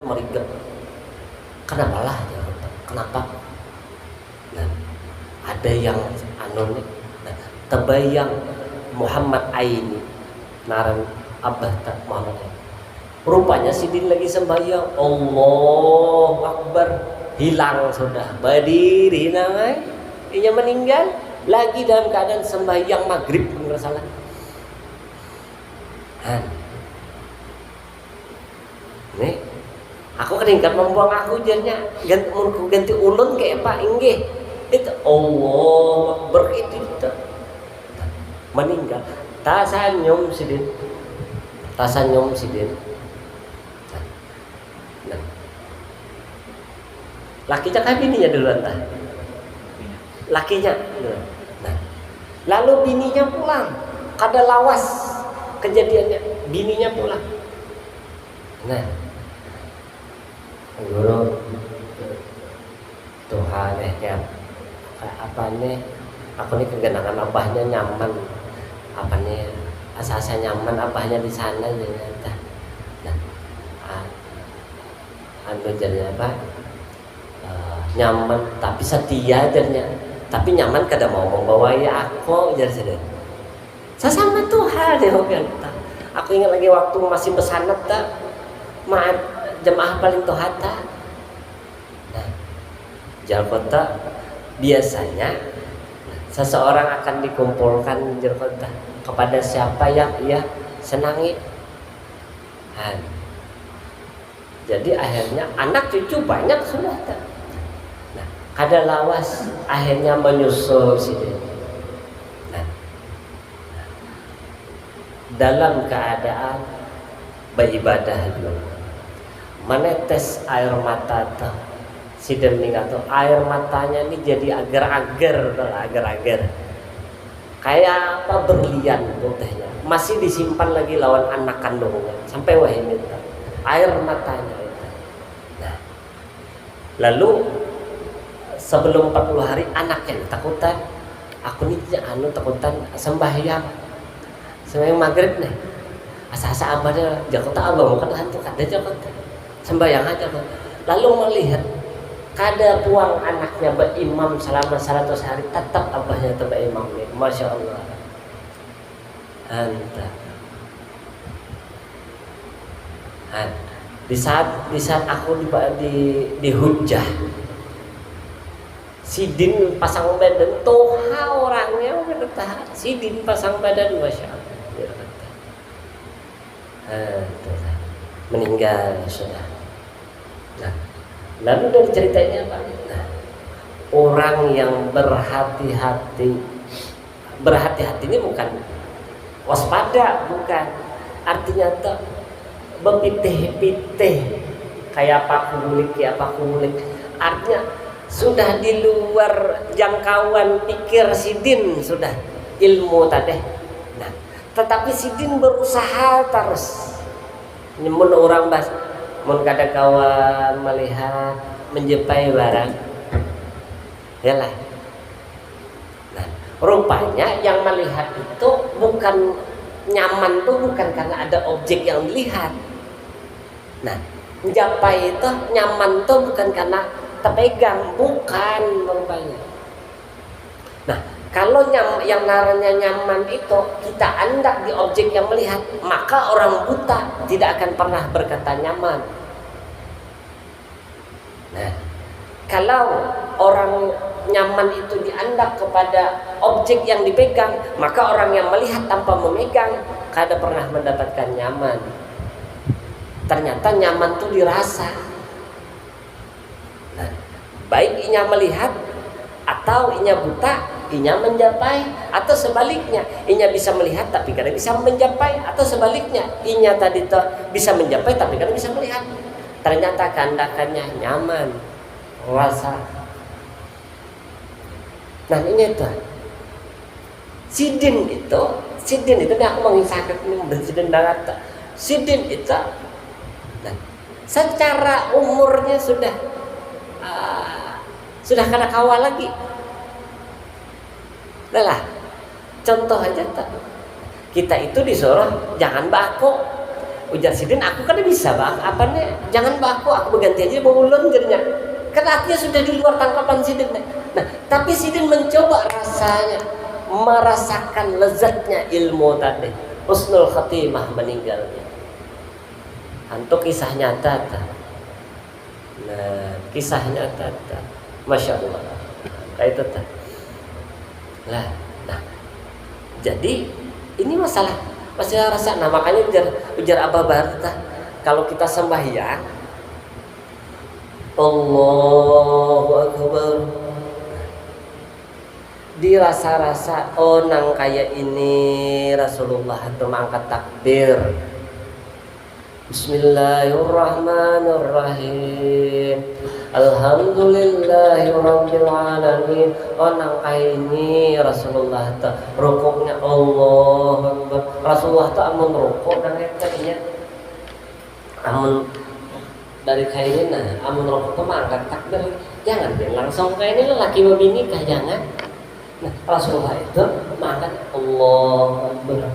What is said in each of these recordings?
merigep. Kenapa lah? Kenapa? Nah, ada yang anu nih. Nah, terbayang Muhammad Aini naran abah tak Muhammad Aini. Rupanya Sidin lagi sembahyang. Allahu Akbar. Hilang sudah. Berdiri namanya. Ia meninggal lagi dalam keadaan sembahyang maghrib enggak salah. Nih, aku ketingkat membuang aku jadinya ganti ulun kayak apa inggih itu Allah begitu itu meninggal tasanyum sidin nah, lakinya kan bininya duluan tah lakinya nah, lalu bininya pulang kada lawas kejadiannya bininya pulang nah guru Tuhan ya apa nih aku nih kegenangan abahnya nyaman apa nih asa-asa nyaman abahnya di sana ternyata nah anu jadi apa nyaman tapi setia ternyata tapi nyaman kada mau membawa ya aku jadi sesama Tuhan ya kan aku ingat lagi waktu masih besanat tak jemaah paling tohata. Nah, jalkota biasanya seseorang akan dikumpulkan jalkota kepada siapa yang ia senangi. Jadi akhirnya anak cucu banyak sudah. Nah, kada lawas akhirnya menyusul sini. Nah, dalam keadaan beribadah dulu. Menetes air mata tuh si Demning atau air matanya ini jadi agar-agar kayak apa berlian putihnya masih disimpan lagi lawan anak kandungnya sampai wah ini tuh, air matanya itu. Nah, lalu sebelum 40 hari anaknya takutan aku nih takutan sembahyang maghrib nih asa-asa abahnya Jakarta abah bukan hantu kada Jakarta sembahyang aja kok. Lalu melihat kada puang anaknya berimam selama 100 hari tetap abahnya tetap imam nih. Masya Allah. Di saat aku di hujah Sidin pasang badan toha orangnya berkata Sidin pasang badan Masya Allah meninggal sudah. Nah, lalu dari ceritanya apa? Nah, orang yang berhati-hati ini bukan waspada, bukan. Artinya tuh bepitih-pitih kayak apa kulik. Artinya sudah di luar jangkauan pikir Sidin sudah ilmu tadi. Nah, tetapi Sidin berusaha terus. Nyemun orang bas mun kada kawan melihat menjumpai barang yalah. Nah, rupanya yang melihat itu bukan nyaman tuh bukan karena ada objek yang dilihat. Nah, menjumpai itu nyaman tuh bukan karena terpegang, bukan rupanya. Nah, kalau yang naranya nyaman itu kita andak di objek yang melihat, maka orang buta tidak akan pernah berkata nyaman. Nah, kalau orang nyaman itu diandak kepada objek yang dipegang, maka orang yang melihat tanpa memegang kada pernah mendapatkan nyaman. Ternyata nyaman itu dirasa. Nah, baik inya melihat atau inya buta, inya mencapai, atau sebaliknya inya bisa melihat tapi kada bisa mencapai, atau sebaliknya inya tadi bisa mencapai tapi kada bisa melihat. Ternyata keandakannya nyaman rasa. Nah ini itu Sidin itu aku mengisahkan ini Sidin darat. Sidin itu nah, secara umurnya sudah kada kawal lagi. Lah, contoh aja tak. Kita itu disuruh jangan bako. ujar Sidin, aku kan bisa bang, apa nih? Jangan aku berganti aja ulun jadinya. Kan artinya sudah di luar tangkapan Sidin. Nah, tapi Sidin mencoba rasanya, merasakan lezatnya ilmu tadi. Husnul khatimah meninggalnya. Untuk kisah nyata. Nah, kisah nyata. Masya Allah. Kayak itu. Nah, jadi ini masalah rasa. Nah makanya ujar Abah Barta, kalau kita sembahyang Allahu Akbar, dirasa-rasa nang kayak ini Rasulullah itu mengangkat takbir, Bismillahirrahmanirrahim, Alhamdulillahirabbil alamin. Nang kayak ini Rasulullah itu rukuknya Allahu Akbar. Rasulullah itu amun rukuk dan kayaknya amun dari kayak ini, amun rukuk itu mengangkat takbir. Jangan langsung kayak ini lelaki bini kah, jangan. Nah, Rasulullah itu mengangkat Allahu Akbar.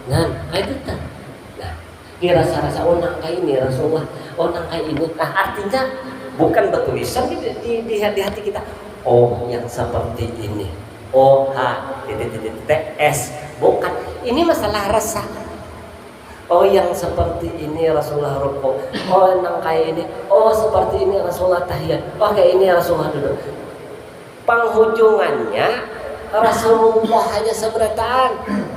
Nah, kayak itu kan. Rasa-rasa nang kayak ini Rasulullah, nang kayak ini. Nah artinya bukan bertulisan di hati kita. Yang seperti ini. S. Bukan. Ini masalah rasa. Yang seperti ini Rasulullah rukuk. Nang kayak ini. Seperti ini Rasulullah tahiyat. Kayak ini Rasulullah duduk. Penghujungannya Rasulullah hanya seberataan.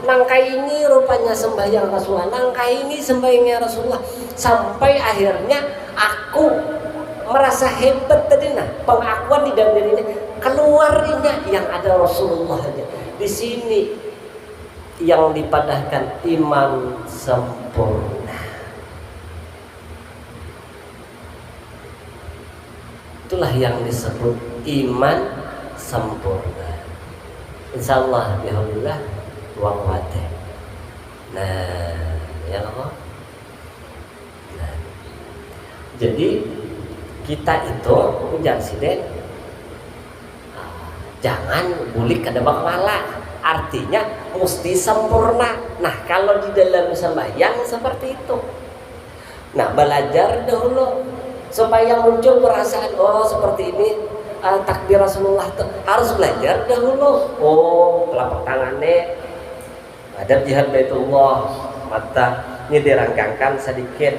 Nangkai ini rupanya sembahyang Rasulullah, nangkai ini sembahyangnya Rasulullah, sampai akhirnya aku merasa hebat tadi. Nah, pengakuan di dalam diri ini keluarnya yang ada Rasulullah aja. Di sini yang dipadahkan iman sempurna. Itulah yang disebut iman sempurna. Insyaallah bihamdillah wa quwwata. Nah, ya Allah. Nah, jadi kita itu ujar Sidin, jangan bulik kada bakmala. Artinya mesti sempurna. Nah, kalau di dalam sembahyang seperti itu. Nah, belajar dahulu supaya muncul perasaan seperti ini. Takbir Rasulullah tuh harus belajar dahulu. Telapak tangannya ada jihad Baitullah, mata ini diranggangkan sedikit.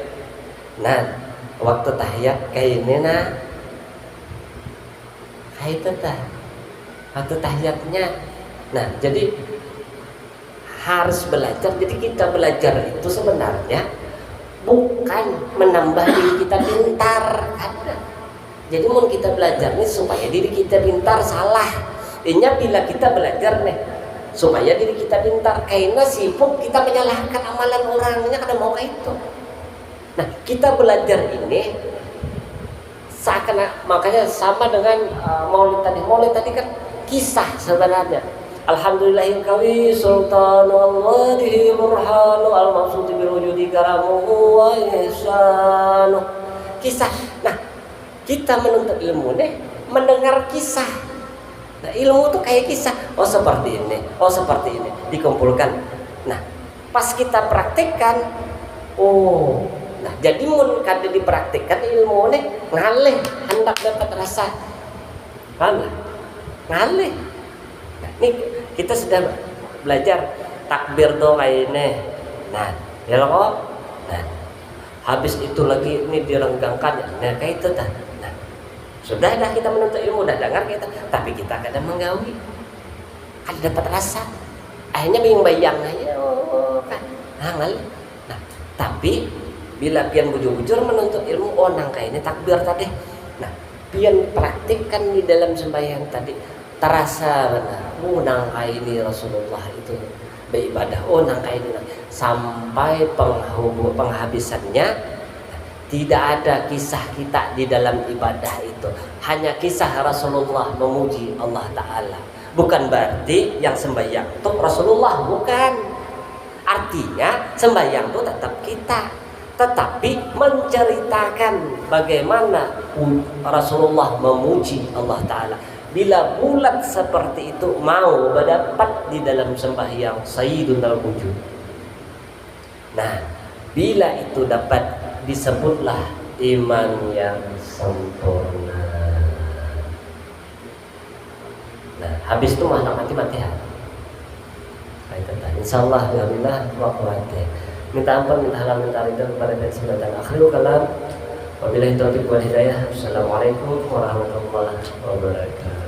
Nah, waktu tahiyat kayak ini kayak itu waktu tahiyatnya. Nah, jadi harus belajar. Jadi kita belajar itu sebenarnya bukan menambah diri kita pintar. Jadi mau kita belajar nih supaya diri kita pintar, salah. Intinya bila kita belajar nih supaya diri kita pintar, karena sibuk kita menyalahkan amalan orangnya kada mau kayak itu. Nah, kita belajar ini seakan makanya sama dengan maulid tadi. Maulid tadi kan kisah sebenarnya. Alhamdulillahil kawi sultanu Allahi burhanu al-maqsudi birwujudi karamuhu wa ihsanu. Kisah. Nah, kita menuntut ilmu nih mendengar kisah. Nah, ilmu tuh kayak kisah. Seperti ini, seperti ini dikumpulkan. Nah, pas kita praktekkan, nah jadi mun kada dipraktekkan ilmu nih ngalih, hendak dapat rasa ngalih. Nah, nih kita sudah belajar takbir tuh kayak ini. Nah, ya kok. Nah, habis itu lagi ini direnggangkan. Nah, kayak itu dah. Sudah dah kita menuntut ilmu, dah dengar kita, tapi kita kadang menggawi, kan dapat rasa, akhirnya bayang aja, kan, ngalih. Nah, tapi bila pian bujur-bujur menuntut ilmu, nangka ini takbir tadi, nah, pian praktikkan di dalam sembahyang tadi, terasa benar, nangka ini Rasulullah itu beribadah, nangka ini, sampai penghabisannya. Tidak ada kisah kita di dalam ibadah itu. Hanya kisah Rasulullah memuji Allah Ta'ala. Bukan berarti yang sembahyang itu Rasulullah, bukan. Artinya sembahyang itu tetap kita, tetapi menceritakan bagaimana Rasulullah memuji Allah Ta'ala. Bila bulat seperti itu mau mendapat di dalam sembahyang Sayyidul Wujud. Nah, Bila itu dapat, disebutlah iman yang sempurna. Nah, habis itu malah mati-matian. Insyaallah alhamdulillah waktu. Minta ampun, minta halal, minta ridho kepada Allah Subhanahu wa taala. Akhirul kalam. Wabillahi taufiq wal hidayah. Assalamualaikum warahmatullahi wabarakatuh.